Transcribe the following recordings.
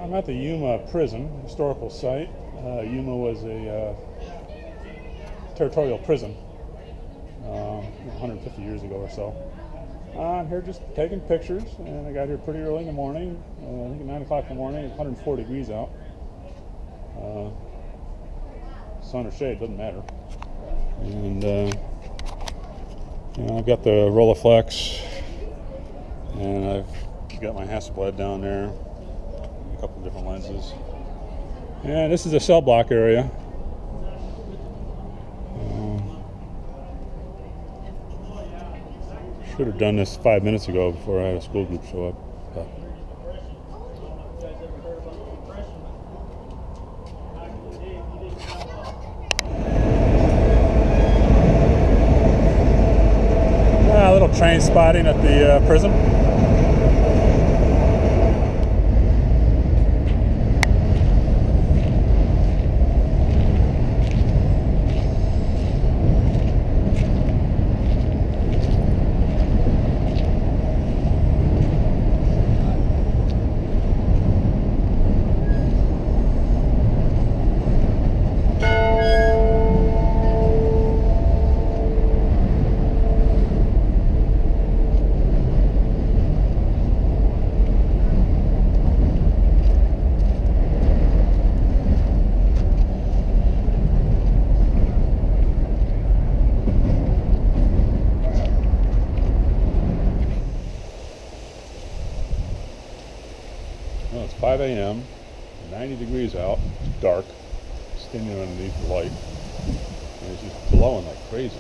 I'm at the Yuma Prison, historical site. Yuma was a territorial prison 150 years ago or so. I'm here just taking pictures, and I got here pretty early in the morning. I think at 9 o'clock in the morning. It's 104 degrees out. Sun or shade, doesn't matter. And I've got the Rolleiflex, and I've got my Hasselblad down there, a couple of different lenses. And this is a cell block area. Should have done this 5 minutes ago before I had a school group show up. But a little train spotting at the prison. Well, it's 5 a.m., 90 degrees out, dark, standing underneath the light, and it's just blowing like crazy.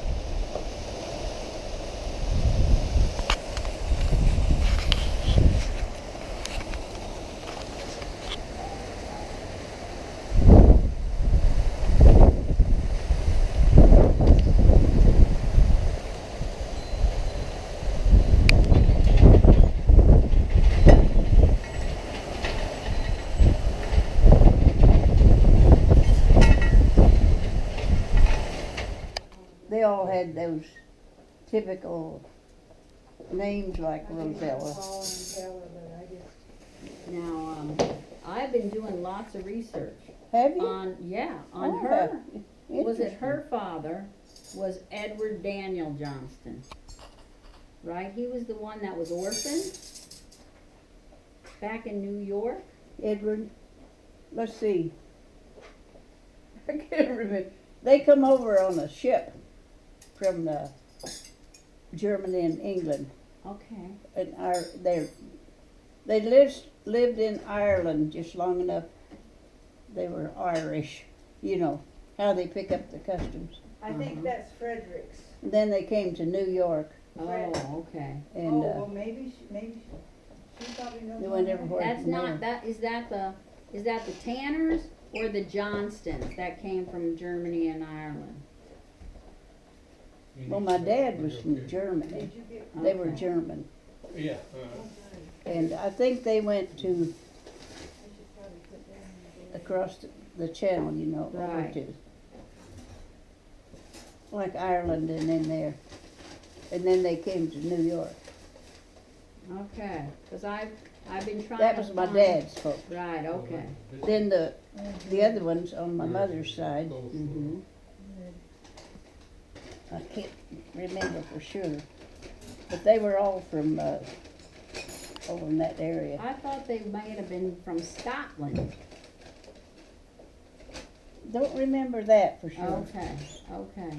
They all had those typical names like Rosella. Now, I've been doing lots of research Have you? on Oh, her. Was it interesting. her father was Edward Daniel Johnston, right? He was the one that was orphaned back in New York. Edward, let's see. I can't remember. They come over on a ship from Germany and England. Okay. And they lived in Ireland just long enough. They were Irish, you know, how they pick up the customs. I think that's Frederick's. And then they came to New York, Oh, okay. and Well, maybe she probably knows. they went more. everywhere. That's from not there. is that the Tanners or the Johnstons that came from Germany and Ireland? Well, my dad was from Germany. Did you get? They were Okay. German, Yeah. and I think they went to across the channel, you know, over Right. to like Ireland and in there, and then they came to New York. Okay, because I've been trying. That to was my find- dad's folk. Right. Okay. Then the other ones on my mother's side, Mm-hmm. I can't remember for sure, but they were all from over in that area. I thought they might have been from Scotland. Don't remember that for sure. Okay. Okay.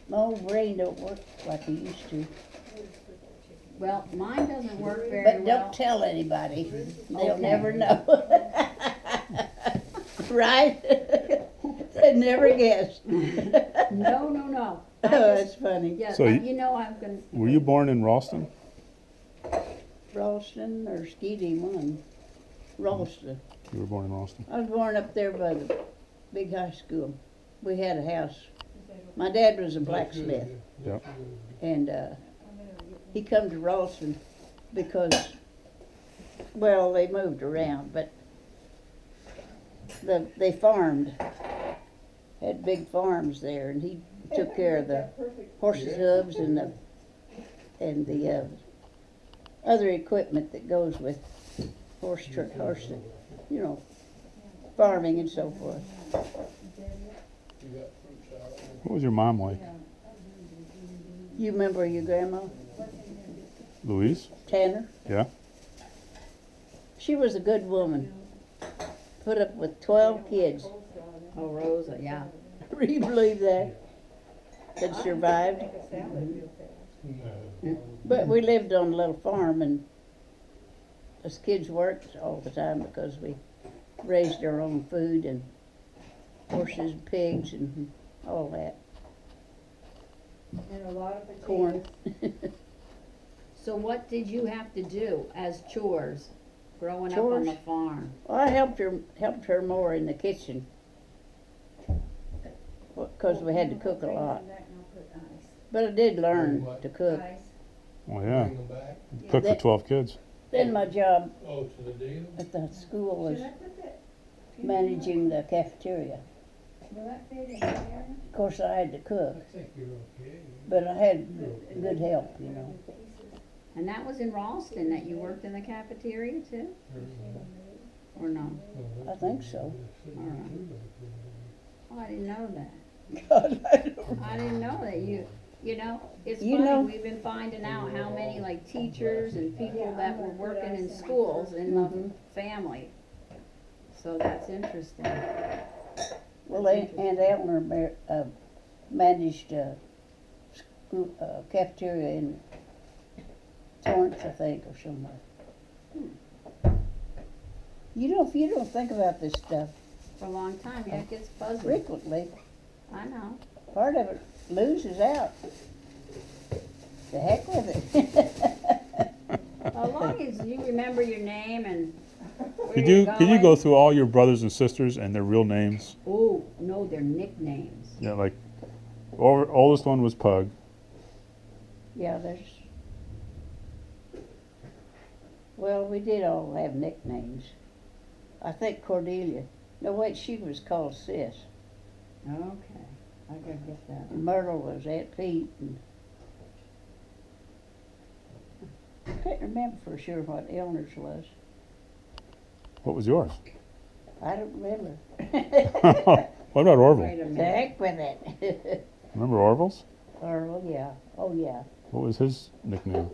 My old brain don't work like it used to. Well, mine doesn't work very But well. don't tell anybody. They'll Okay. never know. Right? They never guess. No, no, no. I Oh, just- that's funny. Yeah, So you- you know I'm gonna. Were you born in Ralston? Ralston or Skeety one. Ralston. You were born in Ralston. I was born up there by the big high school. We had a house. My dad was a blacksmith, Yep. and he come to Ralston because, well, they moved around, but they farmed, had big farms there, and he took care of the horses' hooves and the other equipment that goes with horse, you know, farming and so forth. What was your mom like? You remember your grandma, Louise? Tanner? Yeah? She was a good woman. Put up with 12 kids. Oh, Rosa, yeah. Do you believe that? That survived? But we lived on a little farm, and us kids worked all the time because we raised our own food and horses and pigs and all that. And a lot of potatoes. Corn. So what did you have to do as chores growing up on Chores? the farm? Well, I helped her more in the kitchen because we had to cook a lot. But I did learn to cook. Well, yeah. Bring them back. Cook for That- 12 kids. Then my job Oh, to the deal? at the school was Should I put that? managing the cafeteria. Will that fit in there? Of course, I had to cook, I think you're okay. but I had good help, you know. And that was in Ralston that you worked in the cafeteria too? Or no? I think so. Oh, I didn't know that. God, I don't. I didn't know that you know, it's You funny, know- we've been finding out how many like teachers and people that were working in schools in the Mhm. family. So that's interesting. Well, Aunt Eleanor managed a school, cafeteria in Torrance, I think, or somewhere. If you don't think about this stuff For a long time, yeah, it gets fuzzy. frequently, I know. part of it loses out. The heck with it. As long as you remember your name and where Could you're you going. go through all your brothers and sisters and their real names? Oh, no, they're nicknames. Yeah, like oldest one was Pug. Yeah, well, we did all have nicknames. I think Cordelia. No, wait, she was called Sis. Okay, I gotta get that. And Myrtle was Aunt Pete. And I can't remember for sure what Eleanor's was. What was yours? I don't remember. What about Orville? Wait a The minute. heck with it. Remember Orville's? Oh, yeah. Oh, yeah. What was his nickname?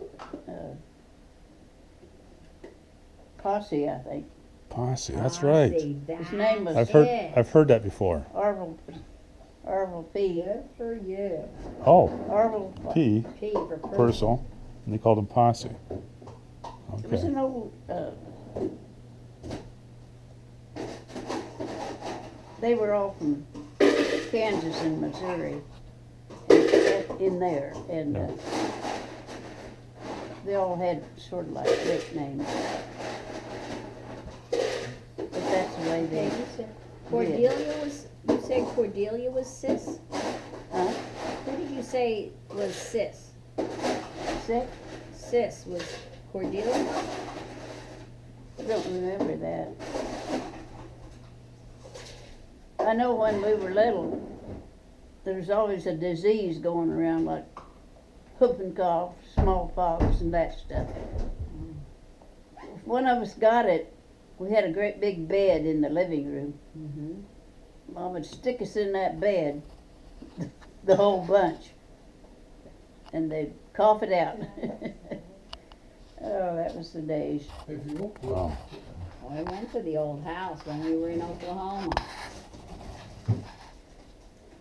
Posse, I think. Posse. That's Ah, right. see, His name was- that's I've it. heard that before. Arville P. Good for you. Oh, Arville P. P for Purcell. And they called him Posse. It was Okay. an old, they were all from Kansas and Missouri in there, and they all had sort of like nicknames. But that's the way Okay, they, you said Cordelia was, you said Cordelia was sis? huh? Who did you say was sis? Sick? Sis was Cordelia? I don't remember that. I know when we were little, there was always a disease going around like whooping cough, smallpox, and that stuff. If one of us got it, we had a great big bed in the living room. Mm-hmm. Mom would stick us in that bed, the whole bunch, and they'd cough it out. Oh, that was the days. If you want to. Wow. I went to the old house when we were in Oklahoma.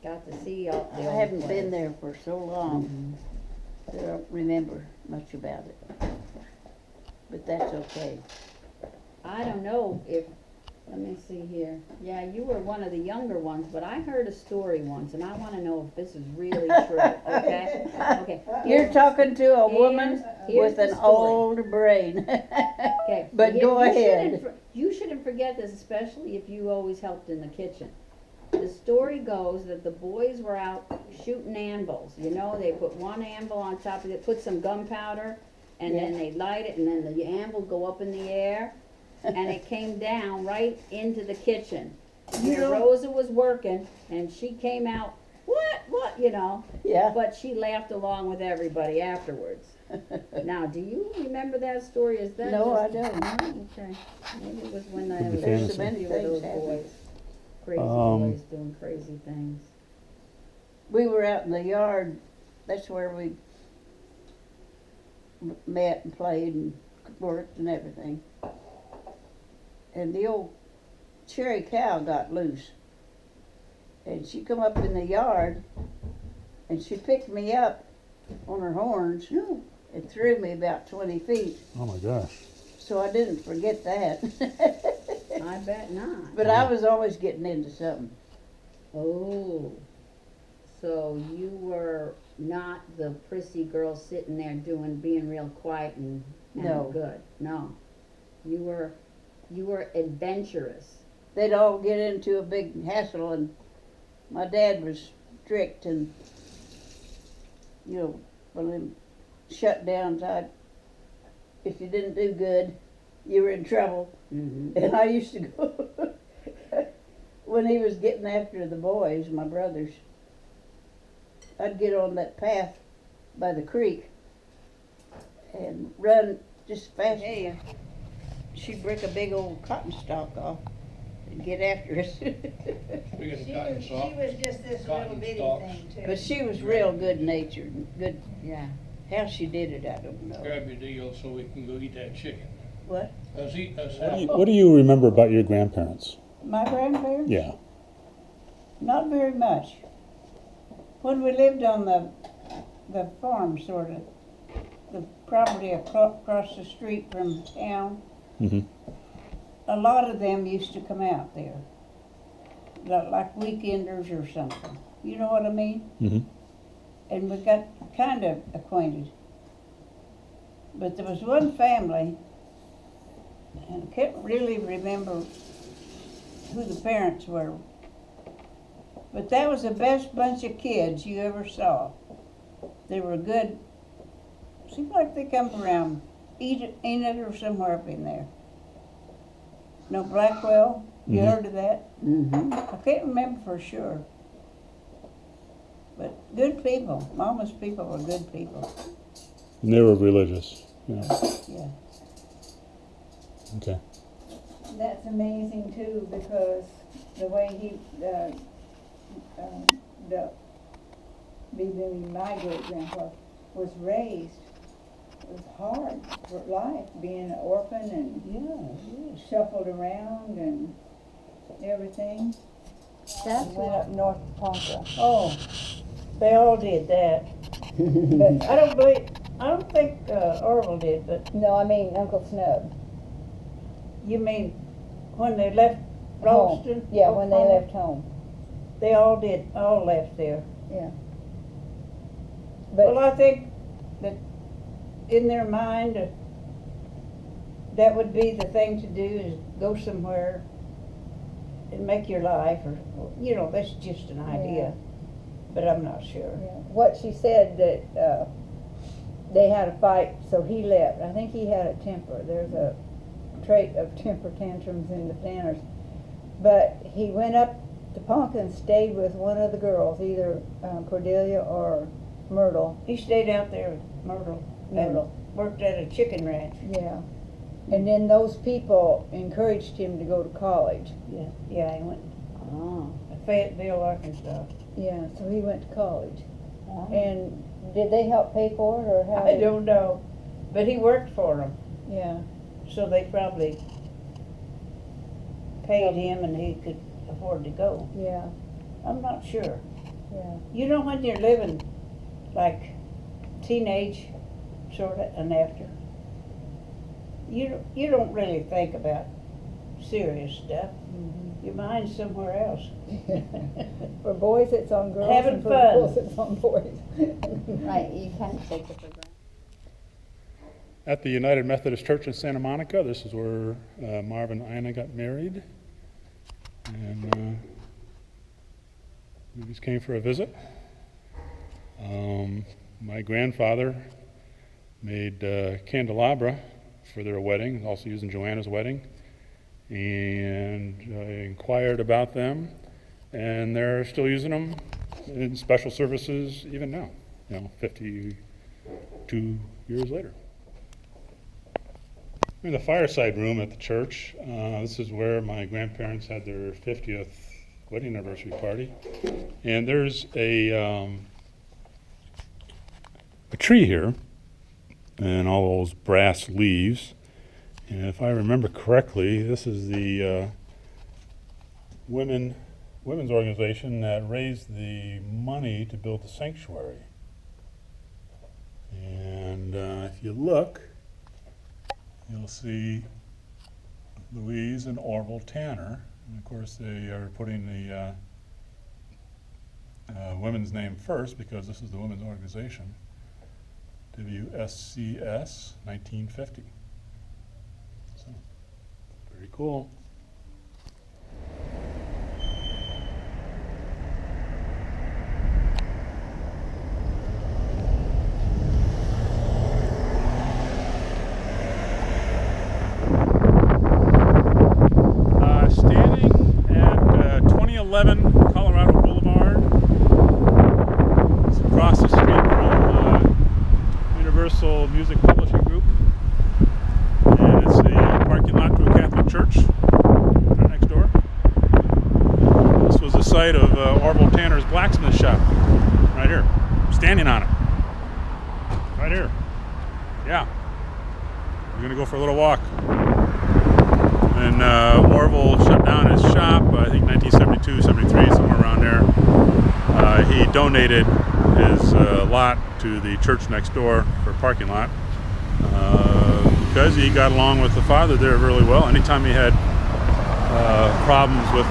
Got to see all I the old haven't been place. there for so long. I don't remember much about it. But that's okay. I don't know if, let me see here. Yeah, you were one of the younger ones, but I heard a story once, and I want to know if this is really true, okay? Okay. You're talking to a woman Here's with the an story. old brain. Okay. But go ahead. You shouldn't forget this, especially if you always helped in the kitchen. The story goes that the boys were out shooting anvils. You know, they put one anvil on top of it, put some gunpowder, and then Yeah. they light it, and then the anvil go up in the air, and it came down right into the kitchen. You Where know- Rosa was working, and she came out, what, you know, Yeah. but she laughed along with everybody afterwards. Now, do you remember that story? Is that No, I just- don't. No? Okay, maybe it was when I Could be was fantasy. with Many you things those happen. boys. Crazy Um, boys doing crazy things. We were out in the yard, that's where we met and played and worked and everything. And the old cherry cow got loose. And she come up in the yard and she picked me up on her horns and threw me about 20 feet. Oh my gosh. So I didn't forget that. I bet not. But I was always getting into something. Oh, so you were not the prissy girl sitting there being real quiet and No. good. No, you were adventurous. They'd all get into a big hassle, and my dad was strict and, well, them shutdowns, if you didn't do good, you were in trouble. Mm-hmm. And I used to go, when he was getting after the boys, my brothers, I'd get on that path by the creek and run just fast. Hey, she'd break a big old cotton stalk off and get after us. Speaking of She cotton was, stalk, she was just this little cotton bitty stalks. thing too. But she was real good natured, good, yeah. How she did it, I don't know. grab your deal so we can go eat that chicken. What? Let's eat, let's What do you remember about your grandparents? My grandparents? Yeah. Not very much. When we lived on the farm, sort of, the property across the street from town, Mm-hmm. a lot of them used to come out there, like weekenders or something. You know what I mean? Mm-hmm. And we got kind of acquainted. But there was one family, and I can't really remember who the parents were, but that was the best bunch of kids you ever saw. They were good. Seemed like they come around Enid or somewhere up in there. No, Blackwell. You Mhm. heard of that? Mm-hmm. I can't remember for sure. But good people. Mama's people were good people. And they were religious. Yeah. Yeah. Okay. That's amazing too, because the way he, my great grandpa was raised was hard for life, being an orphan and Yeah, shuffled around and everything. That's Went up north to Ponca. Oh, they all did that. But I don't think Orville did, but No, I mean Uncle Snug. you mean when they left Home. Ralston? Yeah, when they Oklahoma? left home. They all left there. Yeah. Well, But I think that in their mind, that would be the thing to do, is go somewhere and make your life, or, that's just an idea. But I'm not sure. what she said that they had a fight, so he left. I think he had a temper. There's a trait of temper tantrums in the Tanners. But he went up to Ponca and stayed with one of the girls, either Cordelia or Myrtle. He stayed out there with Myrtle Myrtle. and worked at a chicken ranch. Yeah. And then those people encouraged him to go to college. Yeah, he went Oh. to Fayetteville, Arkansas. Yeah, so he went to college. Oh. And did they help pay for it, or how? I don't know, but he worked for them, Yeah. so they probably paid him and he could afford to go. Yeah. I'm not sure. Yeah. When you're living like teenage, sort of, and after, you don't really think about serious stuff. Your mind's somewhere else. For boys, it's on girls, Having and for fun. girls, it's on boys. Right, you kind of take it for granted. At the United Methodist Church in Santa Monica, this is where Marvin and Ina got married. And we just came for a visit. My grandfather made candelabra for their wedding, also used in Joanna's wedding. And I inquired about them, and they're still using them in special services even now, 52 2 years later. In the fireside room at the church, this is where my grandparents had their 50th wedding anniversary party. And there's a tree here and all those brass leaves. And if I remember correctly, this is the women's organization that raised the money to build the sanctuary. And if you look, you'll see Louise and Orville Tanner. And of course, they are putting the women's name first because this is the women's organization. WSCS 1950. So, very cool. Standing at 2011 Colorado Boulevard. It's across the street from Universal Music Publishing Group. And it's the parking lot to a Catholic church right next door. This was the site of Orville Tanner's blacksmith shop. Right here. I'm standing on it. Right here. Yeah. We're going to go for a little walk. And Orville shut down his shop, I think 1972, 73, somewhere around there. He donated his lot to the church next door for a parking lot because he got along with the father there really well. Anytime he had problems with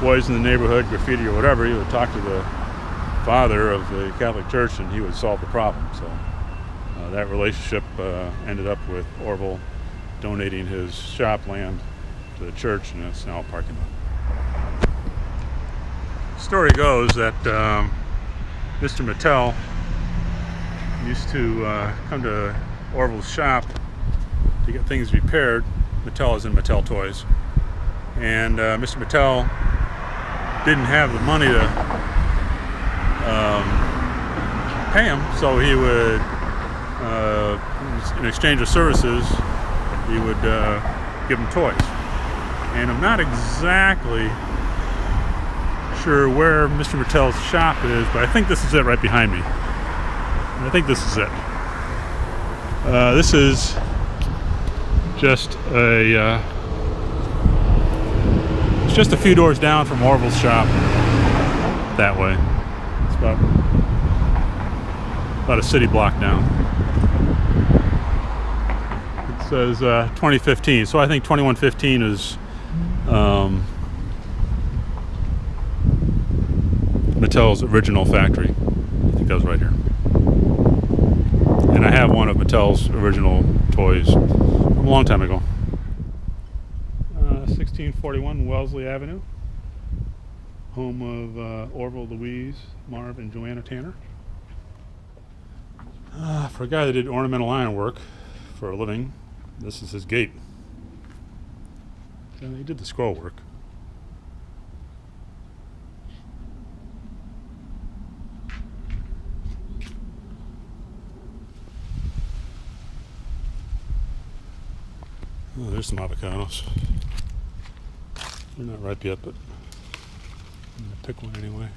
boys in the neighborhood, graffiti or whatever, he would talk to the father of the Catholic Church and he would solve the problem. So that relationship ended up with Orville donating his shop land to the church, and it's now a parking lot. The story goes that Mr. Mattel used to come to Orville's shop to get things repaired. Mattel is in Mattel Toys. And Mr. Mattel didn't have the money to pay him, so he would, in exchange of services, he would give him toys. And I'm not exactly sure where Mr. Mattel's shop is, but I think this is it right behind me. I think this is it. This is just it's just a few doors down from Orville's shop that way. It's about a city block down. It says 2015, so I think 2115 is Mattel's original factory. I think that was right here. And I have one of Mattel's original toys from a long time ago. 1641 Wellesley Avenue, home of Orville, Louise, Marv, and Joanna Tanner. For a guy that did ornamental ironwork for a living, this is his gate. And he did the scroll work. Oh, there's some avocados. They're not ripe yet, but I'm gonna pick one anyway.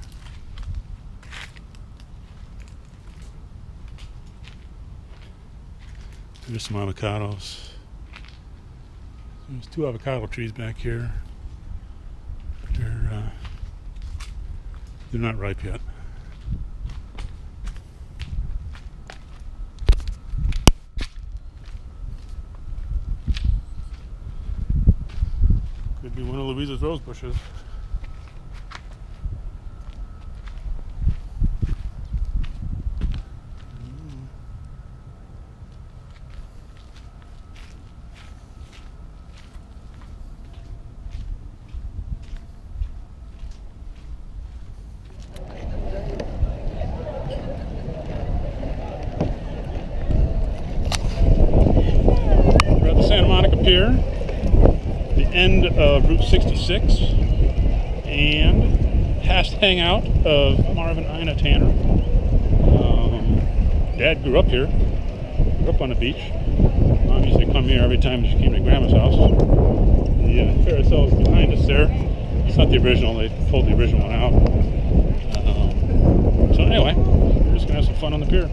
There's some avocados. There's 2 avocado trees back here. They're not ripe yet. Could be one of Louisa's rose bushes. We're at the Santa Monica Pier, the end of Route 66, and past hangout of Marv and Ina Tanner. Dad grew up here. Grew up on the beach. Mom used to come here every time she came to Grandma's house. The carousel is behind us there. It's not the original. They pulled the original one out. So anyway, we're just gonna have some fun on the pier.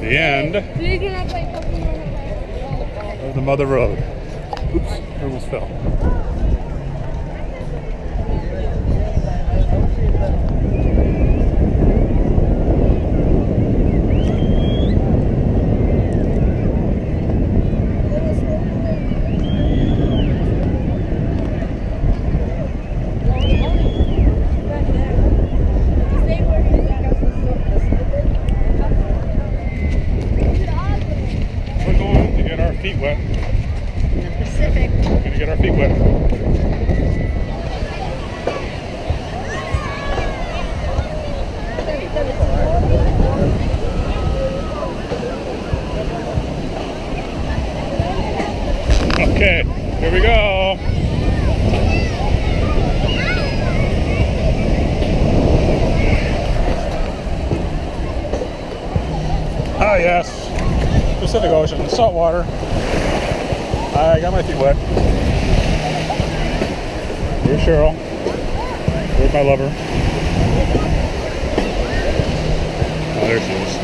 The end of the Mother Road. Oops, I almost fell. We're going to get our feet wet. In the Pacific. We're going to get our feet wet. Okay, here we go. Ah, yes. Pacific Ocean, salt water. I got my feet wet. Here's Cheryl. Here's my lover. Oh, there she is.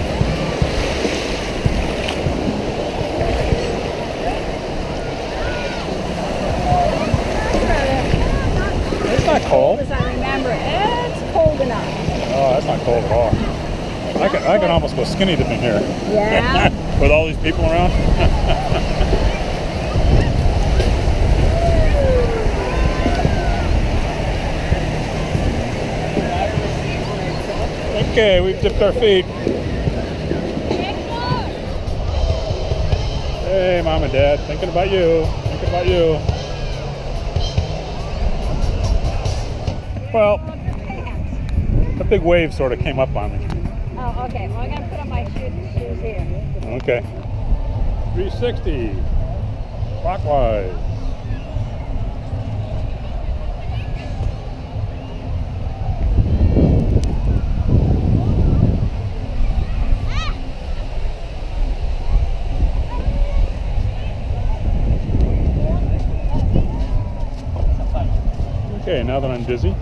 It's not cold. As I remember, it's cold enough. Oh, that's not cold at all. I can almost go skinny dipping here. Yeah. With all these people around. Okay, we've dipped our feet. Hey, Mom and Dad, thinking about you. Thinking about you. Well, a big wave sort of came up on me. Oh, okay. Well, I'm going to put on my shoes here. Okay. 360. Clockwise. Okay, now that I'm dizzy.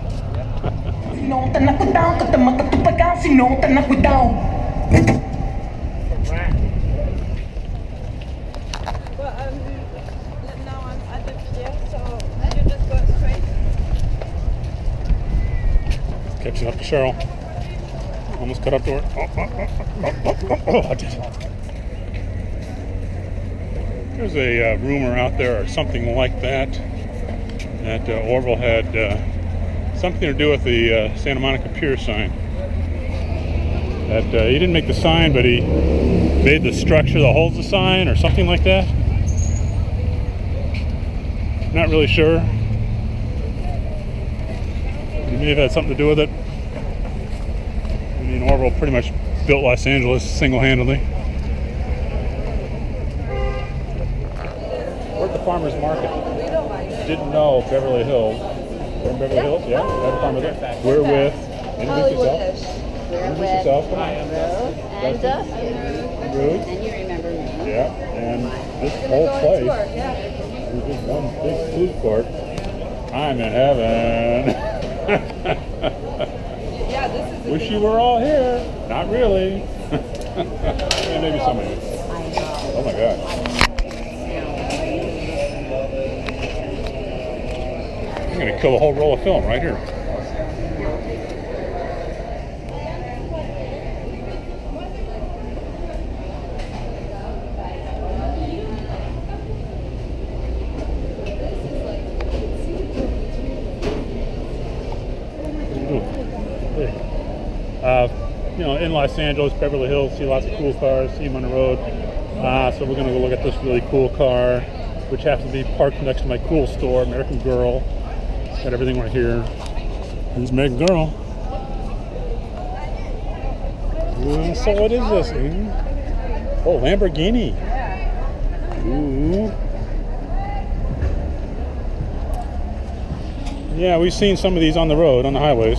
No, tá na cuidado, que tá matando tu pegar, se não, tá na cuidado. Catching up to Cheryl. Almost caught up to her. Oh, I did. There's a rumor out there or something like that that Orville had something to do with the Santa Monica Pier sign. That he didn't make the sign, but he made the structure that holds the sign or something like that. Not really sure. He may have had something to do with it. I mean, Orville pretty much built Los Angeles single-handedly. We're at the farmer's market. Didn't know Beverly Hills. We're in Beverly Hills? Yeah, we have a farmer's market. We're with, introduce yourself. Introduce yourself, come on. And Dustin. Ruth. And you remember me. Yeah, and this whole place is just one big food court. I'm in heaven. Wish you were all here. Not really. Yeah, maybe some of you. Oh my God. I'm gonna kill a whole roll of film right here. You know, in Los Angeles, Beverly Hills, see lots of cool cars, see them on the road. So we're going to go look at this really cool car, which happens to be parked next to my cool store, American Girl. Got everything right here. Here's American Girl. So what is this? Oh, Lamborghini. Ooh. Yeah, we've seen some of these on the road, on the highways.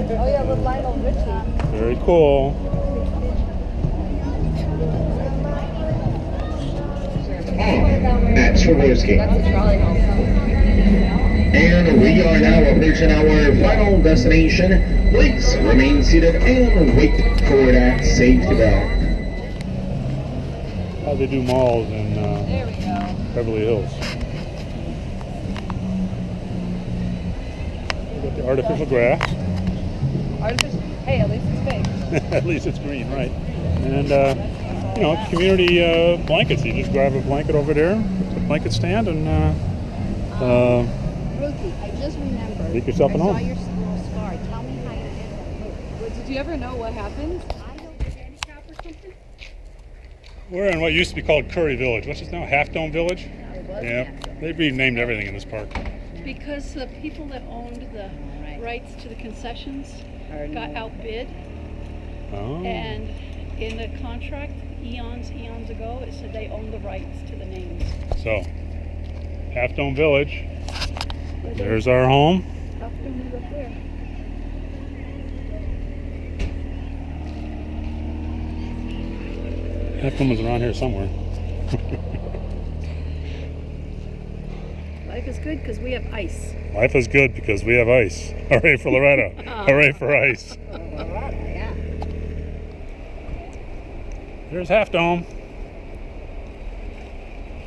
Oh yeah, with Lionel Richie. Very cool. At Swarovski. And we are now approaching our final destination. Please remain seated and wait for that safety bell. How they do malls in Beverly Hills. We got the artificial grass. Hey, at least it's fake. At least it's green, right? And you know, community blankets. You just grab a blanket over there, put the blanket stand, and Ruthie, I just remembered. make yourself at I saw home. your little scar. Tell me how you did that. Well, did you ever know what happened? I don't get handicap or something. We're in what used to be called Curry Village. What's this now? Half Dome Village? Yeah. They've renamed everything in this park. Because the people that owned the rights to the concessions got outbid, Oh. and in the contract, eons ago, it said they owned the rights to the names. So, Half Dome Village. There's our home. Up there. Half Dome is around here somewhere. Life is good because we have ice. Life is good because we have ice. Hooray for Loretta. Hooray for ice. Yeah. There's Half Dome.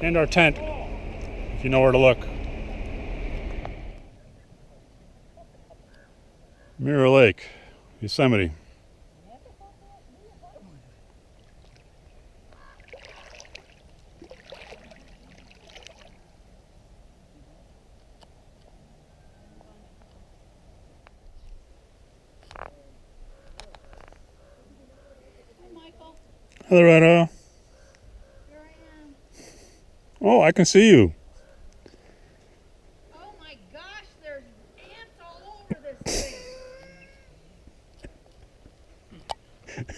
And our tent, if you know where to look. Mirror Lake, Yosemite. Hi, Loretta. Here I am. Oh, I can see you. Oh my gosh, there's ants all over this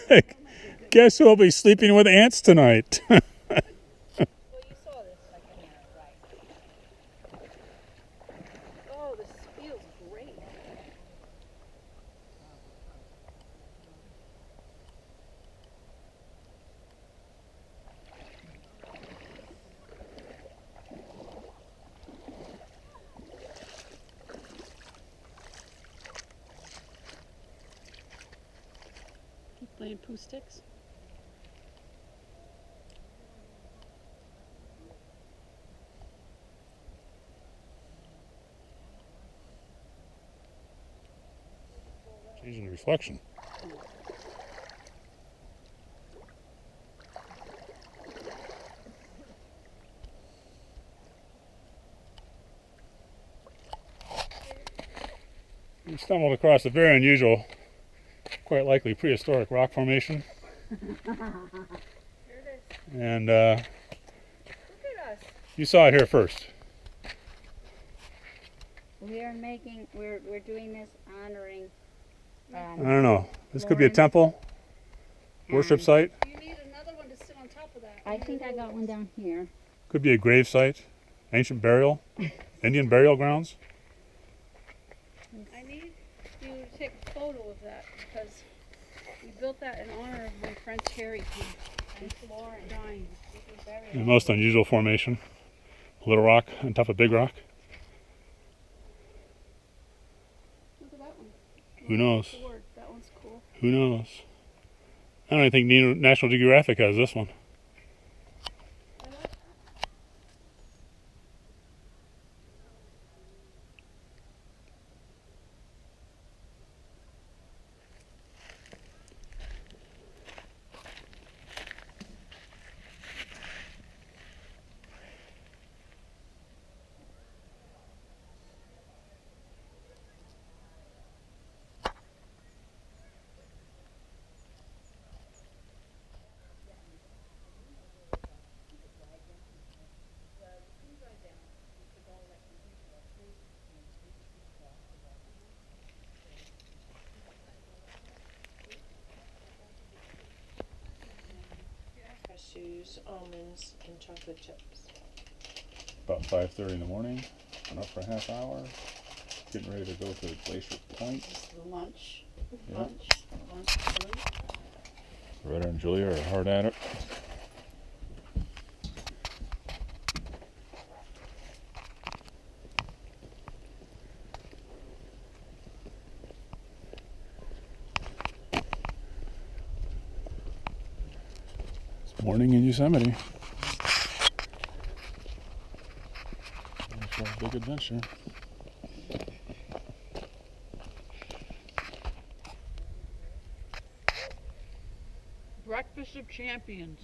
thing. Guess who will be sleeping with ants tonight? Well, you saw this second ant, right? Oh, this feels great. Keep playing poo sticks. Changing the reflection. We stumbled across a very unusual, quite likely prehistoric rock formation. And you saw it here first. We're doing this honoring. I don't know. This could be a temple, worship site. You need another one to sit on top of that. I think I got one down here. Could be a grave site, ancient burial, Indian burial grounds. I need you to take a photo of that because we built that in honor of my friend Terry and Flora dying. The most unusual formation. Little rock on top of big rock. Look at that one. Who knows? Sword. That one's cool. Who knows? I don't even think National Geographic has this one. juice, almonds, and chocolate chips. About 5:30 in the morning. Went up for a half hour. Getting ready to go to Glacier Point. The lunch, Yeah. lunch food. Rhoda and Julia are hard at it. It's morning in Yosemite. It's a big adventure. Breakfast of Champions,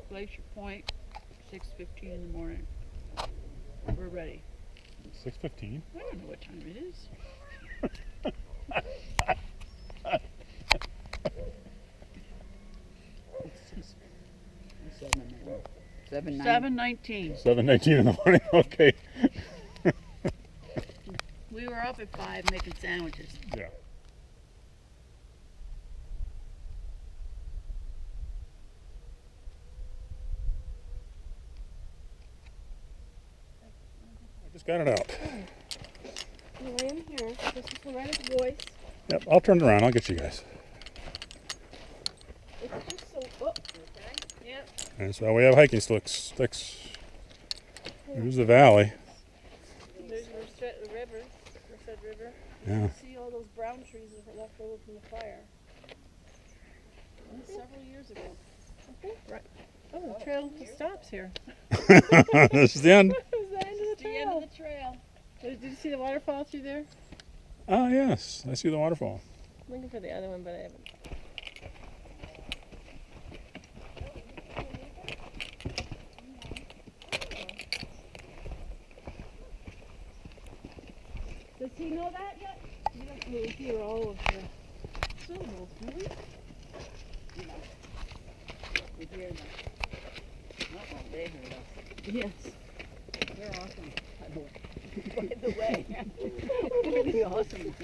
Glacier Point, 6:15 in the morning. We're ready. 6:15. I don't know what time it is. Seven 7:19. 7:19 in the morning. Okay. We were up at 5 making sandwiches. Yeah. I just got it out. I am here. This is Loretta's voice. Yep, I'll turn it around. I'll get you guys. It's just so. Oh, okay. Yep. And so we have hiking sticks. Here's the valley. There's the river, Merced River. Yeah. See all those brown trees that were left over from the fire. Several years ago. Right. Oh, the trail stops here. This is the end. This is the end of the trail. The end of the trail. Did you see the waterfall through there? Oh, yes. I see the waterfall. I'm looking for the other one, but I haven't. Does he know that yet? You don't really hear all of the syllables, do we? We hear them. Not like they heard us. Yes. They're awesome. By the way, really awesome.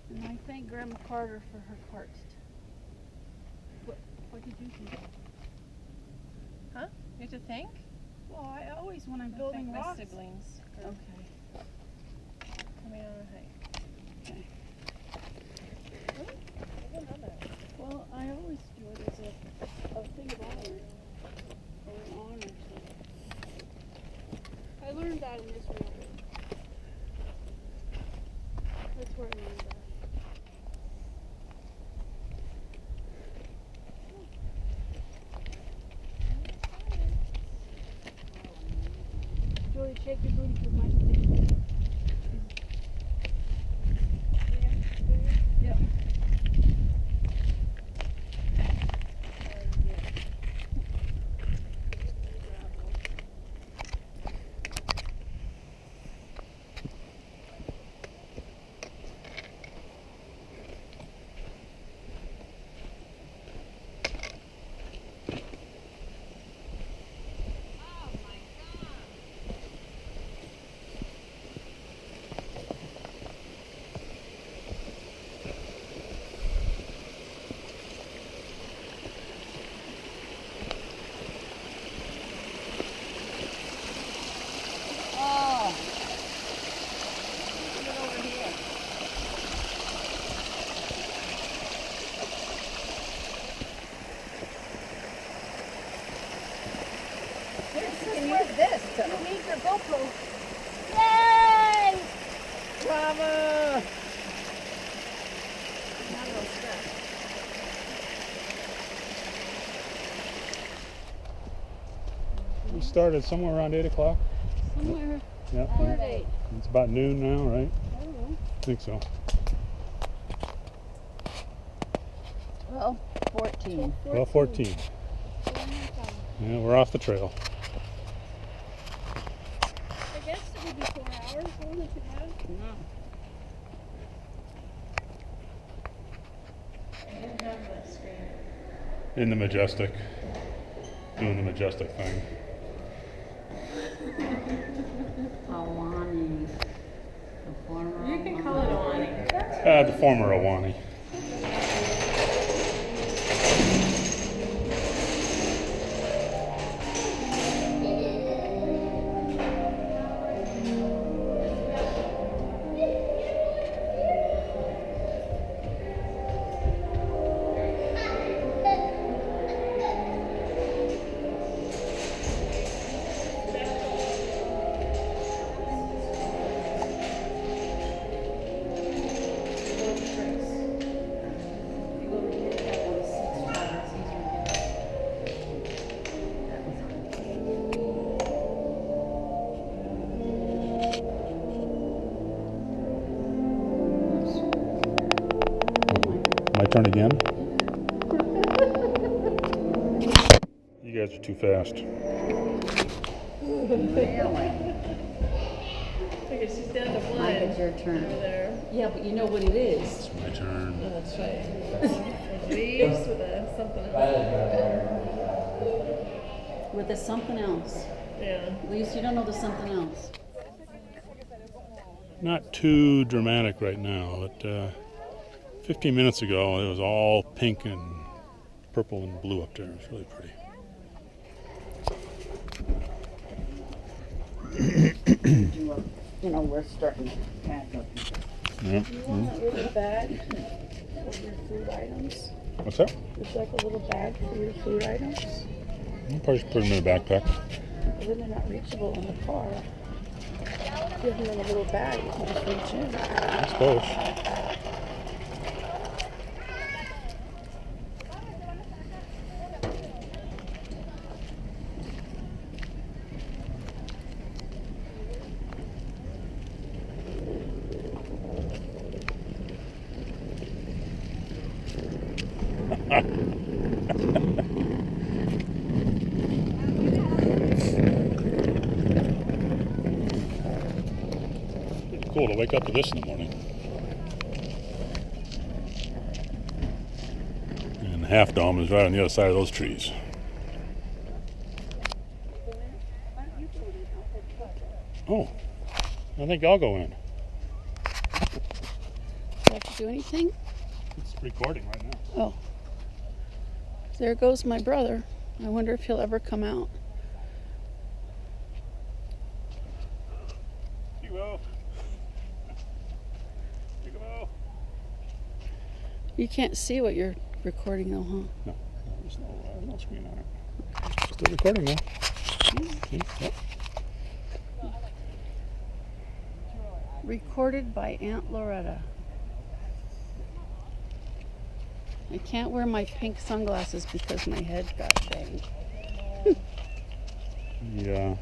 And I thank Grandma Carter for her carts. What did you do? Huh? You have to thank? Well, I always, when I'm I building thank my rocks. siblings for Okay. coming on a hike. Okay. Really? I didn't know that. Well, I always do it as a thing of honor or an honor. I learned that in Israel. That's where I learned that. Julie, shake your booty for my stick. Yep. Can use this to You need your GoPro. Yay! Bravo! We started somewhere around 8 o'clock. Somewhere. Yeah. Quarter to 8. It's about noon now, right? I don't know. I think so. 12:14. 12:14. Yeah, we're off the trail. I guess it would be 4 hours. Wasn't too bad. No. In the Majestic. Doing the Majestic thing. Alani. The former Awani. My turn again? You guys are too fast. Okay, she's down to one. Mike, it's your turn. Over there. Yeah, but you know what it is. It's my turn. Oh, that's right. Leaves with a something else. With the something else. Yeah. At least you don't know the something else. Not too dramatic right now, but 15 minutes ago it was all pink and purple and blue up there. It was really pretty. You know, we're starting to pack up. Yeah. You want a little bag for your food items? What's that? Just like a little bag for your food items? I'll probably just put them in a backpack. But then they're not reachable in the car. If you have them in a little bag, you can just reach in. I suppose. Cool to wake up to this in the morning. And Half Dome is right on the other side of those trees. Oh, I think I'll go in. Do I have to do anything? It's recording right now. Oh. There goes my brother. I wonder if he'll ever come out. You will. You can't see what you're recording though, huh? No, there's no screen on it. Still recording though. Yep. Recorded by Aunt Loretta. I can't wear my pink sunglasses because my head got shaved. Yeah.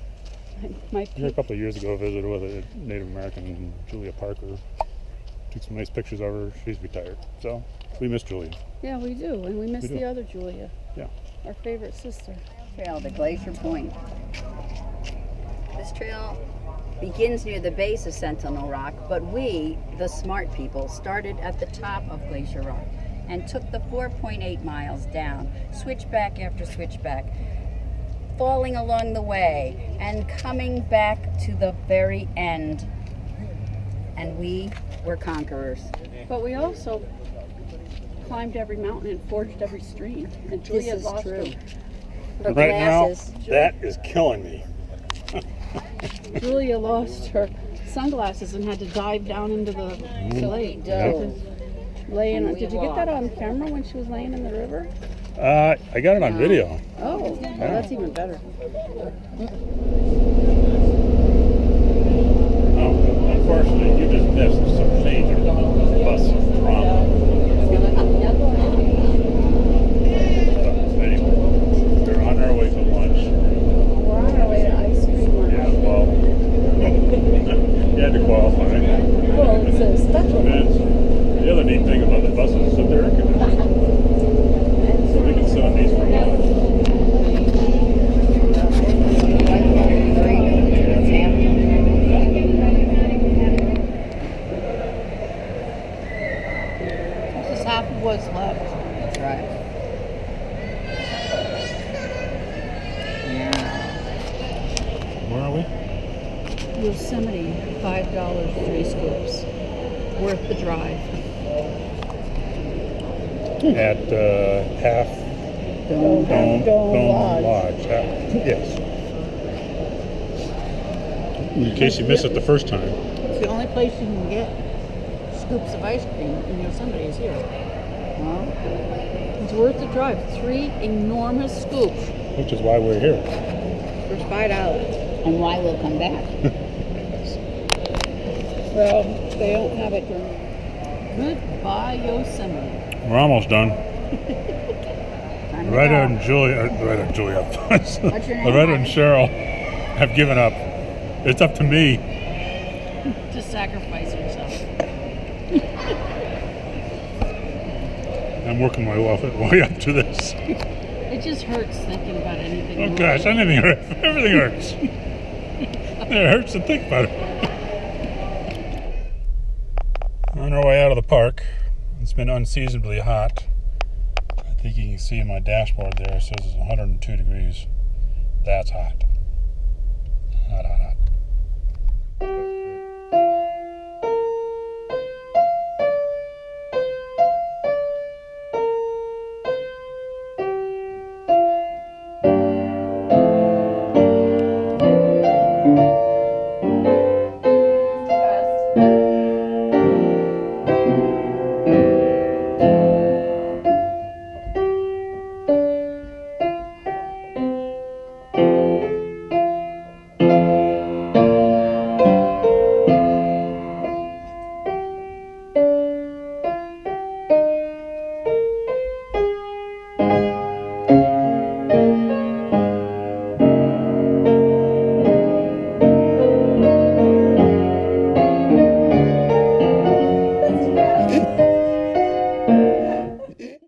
My Here a pink, couple of years ago, I visited with a Native American, Julia Parker. Took some nice pictures of her. She's retired, so we miss Julia. yeah, we do, and we miss We do. the other Julia. Yeah. Our favorite sister. Trail to Glacier Point. This trail begins near the base of Sentinel Rock, but we, the smart people, started at the top of Glacier Rock and took the 4.8 miles down, switchback after switchback, falling along the way and coming back to the very end. And we were conquerors. But we also climbed every mountain and forged every stream. And Julia is lost true. her. Her Right glasses. now, that is killing me. Julia lost her sunglasses and had to dive down into the lake. dove. Laying. And we Did you get that on camera when she was laying in the river? I got it on video. Oh, well, that's even better. Oh, unfortunately, you just missed some major bus drama. Anyway, they're on our way to lunch. We're on our way to ice cream. Yeah, well, you had to qualify. Well, it's a special. And the other neat thing about the buses is that they're air conditioned. So we can sit on these for lunch. This is half of what's left. That's right. Where are we? Yosemite, $5, 3 scoops. Worth the drive. at Half Dome Lodge. Yes. In case you missed it the first time. It's the only place you can get scoops of ice cream in Yosemite is here. It's worth the drive. 3 enormous scoops Which is why we're here. for $5. And why we'll come back. Well, they don't have it during. Goodbye, Yosemite. We're almost done. Time to Loretta go. and Julia, What's your name, Loretta and honey? Cheryl have given up. It's up to me. To sacrifice yourself. I'm working my way up to this. It just hurts thinking about anything. Oh gosh, anything hurts. Everything hurts. It hurts to think about it. On our way out of the park, it's been unseasonably hot. I think you can see in my dashboard there, it says it's 102 degrees. That's hot. Hot, hot, hot.